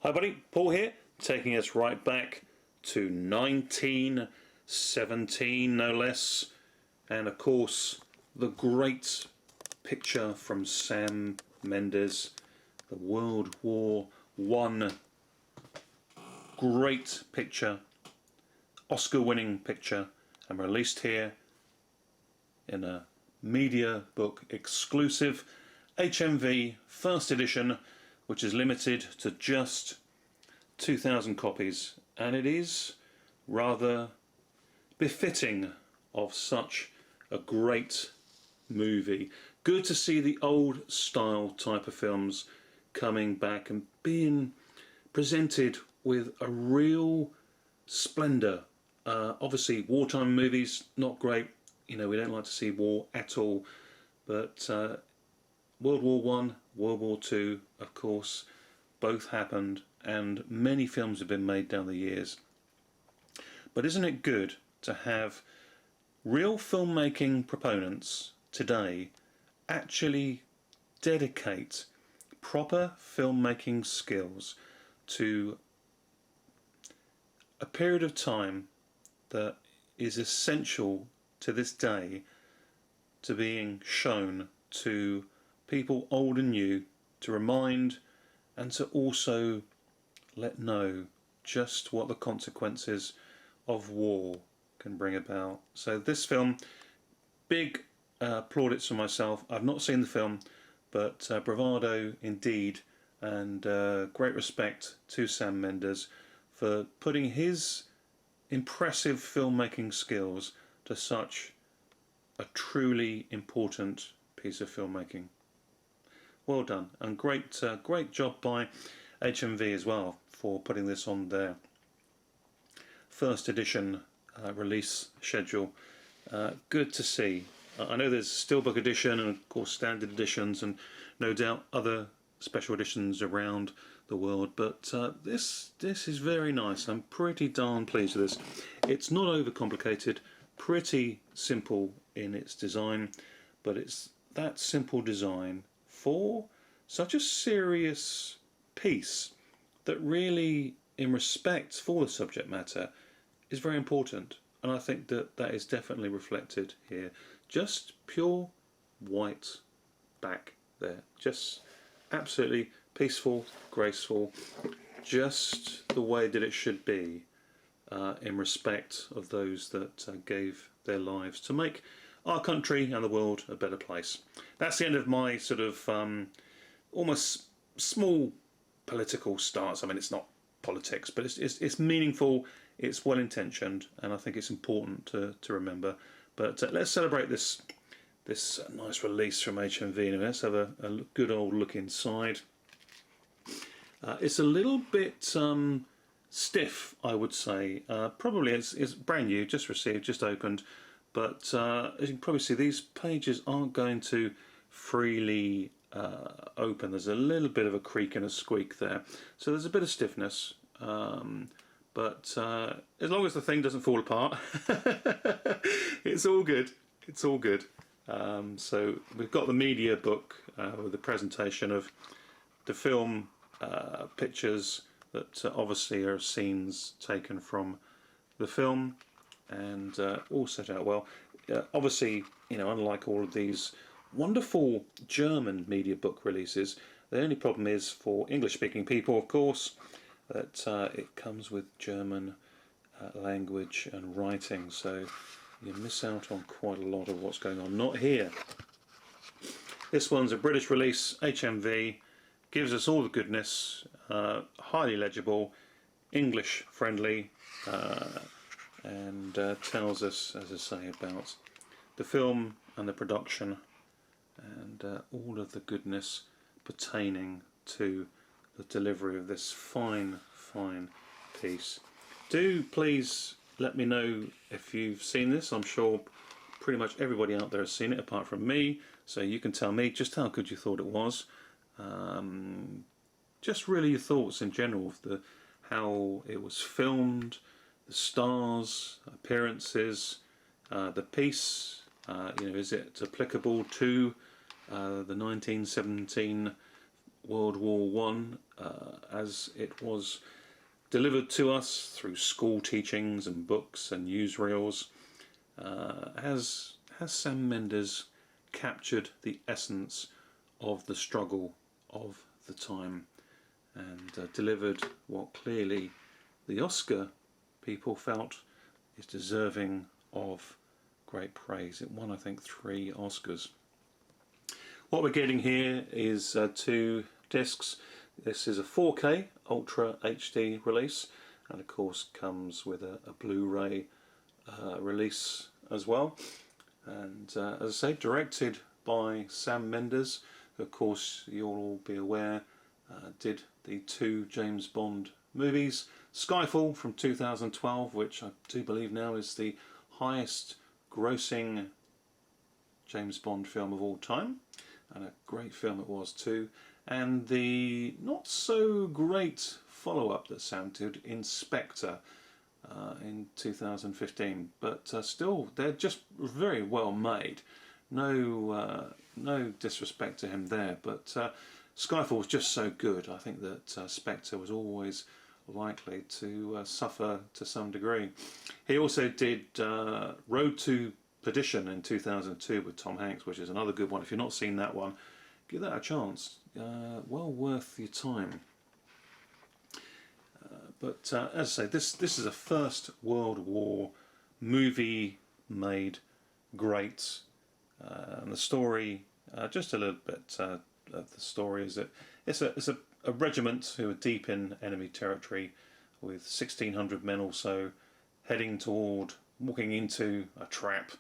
Hi buddy, Paul here, taking us right back to 1917 no less, and of course the great picture from Sam Mendes, the World War I great picture, Oscar winning picture, and released here in a Mediabook exclusive HMV first edition, which is limited to just 2,000 copies, and it is rather befitting of such a great movie. Good to see the old style type of films coming back and being presented with a real splendour. Obviously wartime movies, not great, you know, we don't like to see war at all, but World War I, World War II, of course, both happened, and many films have been made down the years. But isn't it good to have real filmmaking proponents today actually dedicate proper filmmaking skills to a period of time that is essential to this day to being shown to people old and new, to remind and to also let know just what the consequences of war can bring about. So this film, big plaudits for myself. I've not seen the film, but bravado indeed, and great respect to Sam Mendes for putting his impressive filmmaking skills to such a truly important piece of filmmaking. Well done, and great job by HMV as well for putting this on their first edition release schedule. Good to see. I know there's Steelbook edition and of course standard editions and no doubt other special editions around the world, but this is very nice. I'm pretty darn pleased with this. It's not overcomplicated, pretty simple in its design, but it's that simple design for such a serious piece that really, in respect for the subject matter, is very important, and I think that that is definitely reflected here. Just pure white back there, just absolutely peaceful, graceful, just the way that it should be in respect of those that gave their lives to make our country and the world a better place. That's the end of my sort of almost small political stance. I mean, it's not politics, but it's meaningful, it's well intentioned, and I think it's important to remember. But let's celebrate this nice release from HMV. Now let's have a good old look inside. It's a little bit stiff, I would say. Probably it's brand new, just received, just opened, but as you can probably see, these pages aren't going to freely open. There's a little bit of a creak and a squeak there, so there's a bit of stiffness, but as long as the thing doesn't fall apart, it's all good. It's all good. So we've got the Mediabook with the presentation of the film pictures that obviously are scenes taken from the film, and all set out well. Obviously, you know, unlike all of these wonderful German Mediabook releases, the only problem is for English-speaking people, of course, that it comes with German language and writing, so you miss out on quite a lot of what's going on. Not here. This one's a British release, HMV, gives us all the goodness, highly legible, English friendly, and tells us, as I say, about the film and the production and all of the goodness pertaining to the delivery of this fine piece. Do please let me know if you've seen this. I'm sure pretty much everybody out there has seen it apart from me, so you can tell me just how good you thought it was. Just really your thoughts in general of how it was filmed, the stars, appearances, the piece. You know, is it applicable to the 1917 World War One as it was delivered to us through school teachings and books and newsreels. Has Sam Mendes captured the essence of the struggle of the time and delivered what clearly the Oscar people felt is deserving of great praise. It won, I think, 3 Oscars. What we're getting here is 2 discs. This is a 4K Ultra HD release, and of course comes with a Blu-ray release as well. And as I say, directed by Sam Mendes, who of course you'll all be aware did the 2 James Bond movies. Skyfall from 2012, which I do believe now is the highest grossing James Bond film of all time, and a great film it was too. And the not so great follow-up that Sam did, Inspector, in 2015, but still they're just very well made. No disrespect to him there, but Skyfall was just so good. I think that Spectre was always likely to suffer to some degree. He also did Road to Perdition in 2002 with Tom Hanks, which is another good one. If you've not seen that one, give that a chance. Well worth your time. But as I say, this is a First World War movie made great. And the story, just a little bit of the story, is that it's a regiment who are deep in enemy territory with 1,600 men or so heading toward, walking into a trap.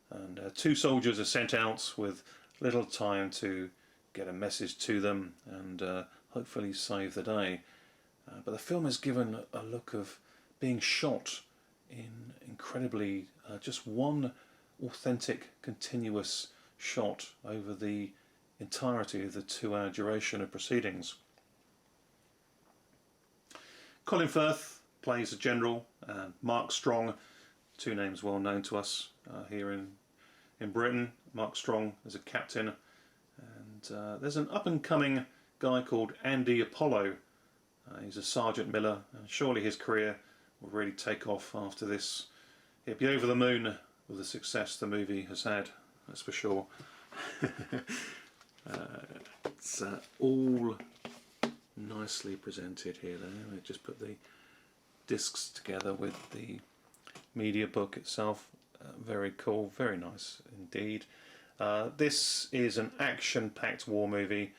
And 2 soldiers are sent out with little time to get a message to them and hopefully save the day. But the film is given a look of being shot in incredibly just one authentic continuous shot over the entirety of the 2-hour duration of proceedings. Colin Firth plays a general, Mark Strong, 2 names well known to us here in Britain. Mark Strong is a captain, and there's an up-and-coming guy called Andy Apollo. He's a Sergeant Miller, and surely his career will really take off after this. He'll be over the moon with the success the movie has had, that's for sure. It's all nicely presented here there. I just put the discs together with the Mediabook itself. Very cool, very nice indeed. This is an action-packed war movie,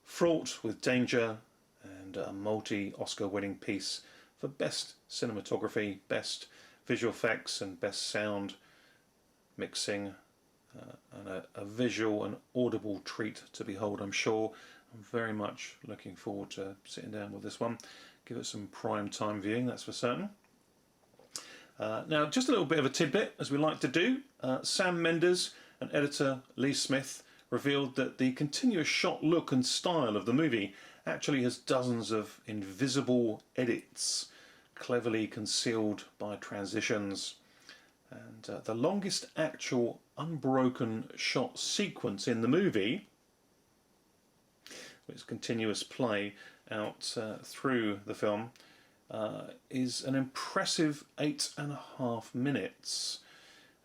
fraught with danger, and a multi-Oscar winning piece for best cinematography, best visual effects and best sound mixing, and a visual and audible treat to behold, I'm sure. I'm very much looking forward to sitting down with this one. Give it some prime time viewing, that's for certain. Now, just a little bit of a tidbit, as we like to do. Sam Mendes and editor Lee Smith revealed that the continuous shot look and style of the movie actually has dozens of invisible edits, cleverly concealed by transitions. And the longest actual unbroken shot sequence in the movie, with its continuous play out through the film, is an impressive 8.5 minutes,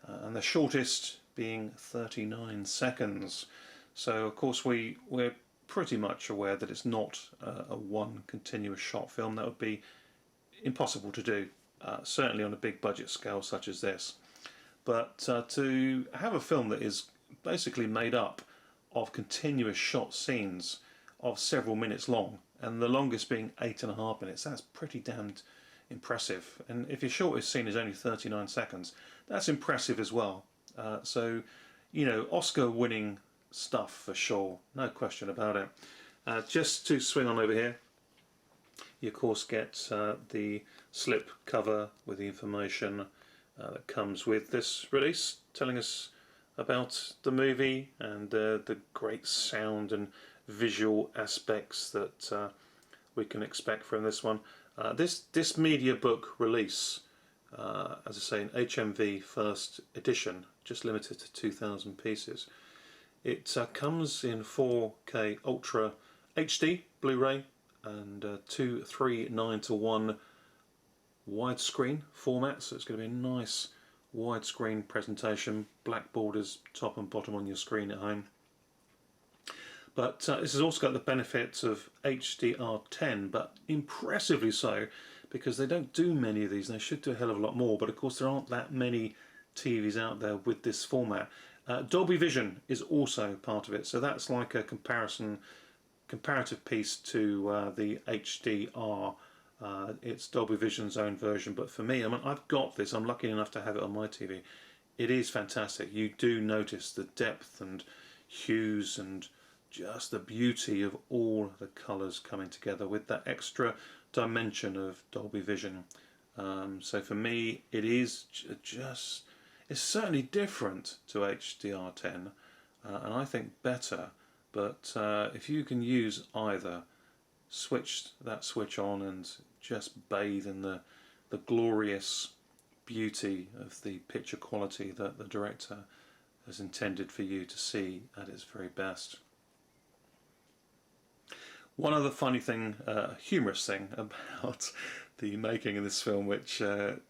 and the shortest being 39 seconds. So of course we're pretty much aware that it's not a one continuous shot film. That would be impossible to do, certainly on a big budget scale such as this. But to have a film that is basically made up of continuous shot scenes of several minutes long, and the longest being 8.5 minutes, that's pretty damned impressive. And if your shortest scene is only 39 seconds, that's impressive as well. So, you know, Oscar-winning stuff for sure, no question about it. Just to swing on over here, you of course get the slip cover with the information that comes with this release, telling us about the movie and the great sound and visual aspects that we can expect from this one. This Mediabook release, as I say, an HMV first edition, just limited to 2,000 pieces. It comes in 4K Ultra HD Blu-ray and 2:3:9:1 widescreen format, so it's going to be a nice widescreen presentation, black borders top and bottom on your screen at home. But this has also got the benefits of HDR10, but impressively so, because they don't do many of these, and they should do a hell of a lot more, but of course there aren't that many TVs out there with this format. Dolby Vision is also part of it, so that's like a comparative piece to the HDR. It's Dolby Vision's own version, but for me, I mean, I've got this, I'm lucky enough to have it on my TV. It is fantastic. You do notice the depth and hues and just the beauty of all the colours coming together with that extra dimension of Dolby Vision. So for me, it is just, it's certainly different to HDR10, and I think better, but if you can use either, switch that switch on and just bathe in the glorious beauty of the picture quality that the director has intended for you to see at its very best. One other funny thing, humorous thing about the making of this film, which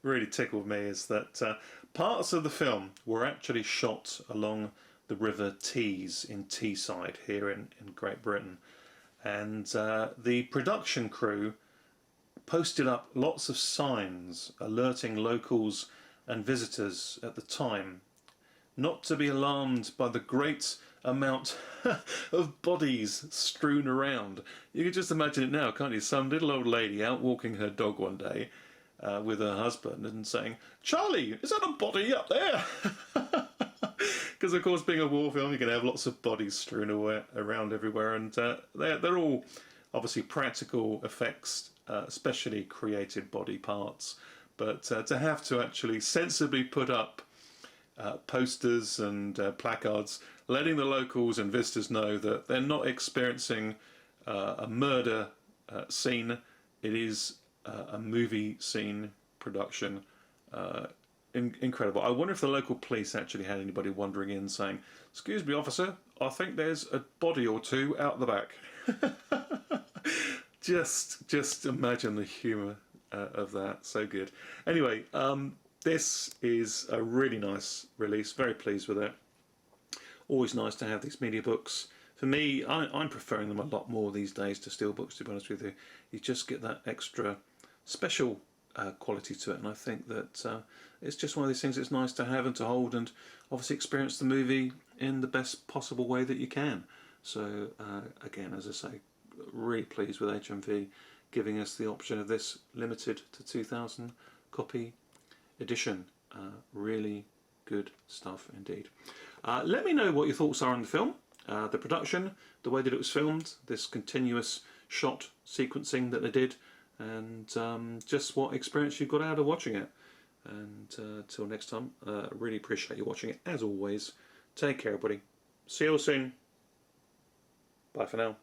really tickled me, is that parts of the film were actually shot along the River Tees in Teesside here in Great Britain, and the production crew posted up lots of signs alerting locals and visitors at the time not to be alarmed by the great amount of bodies strewn around. You can just imagine it now, can't you? Some little old lady out walking her dog one day with her husband and saying, "Charlie, is that a body up there?" Because of course, being a war film, you're going to have lots of bodies strewn around everywhere, and they're all obviously practical effects, specially created body parts. But to have to actually sensibly put up posters and placards letting the locals and visitors know that they're not experiencing a murder scene, it is a movie scene production. Incredible. I wonder if the local police actually had anybody wandering in saying, "Excuse me, officer, I think there's a body or two out the back." Just imagine the humour of that. So good. Anyway, this is a really nice release. Very pleased with it. Always nice to have these Mediabooks. For me, I'm preferring them a lot more these days to Steelbooks, to be honest with you. You just get that extra special quality to it, and I think that it's just one of these things that's nice to have and to hold, and obviously experience the movie in the best possible way that you can. So again, as I say, really pleased with HMV giving us the option of this limited to 2,000 copy edition. Really good stuff indeed. Let me know what your thoughts are on the film, the production, the way that it was filmed, this continuous shot sequencing that they did, and just what experience you got out of watching it. And till next time, really appreciate you watching it. As always, take care everybody. See you all soon. Bye for now.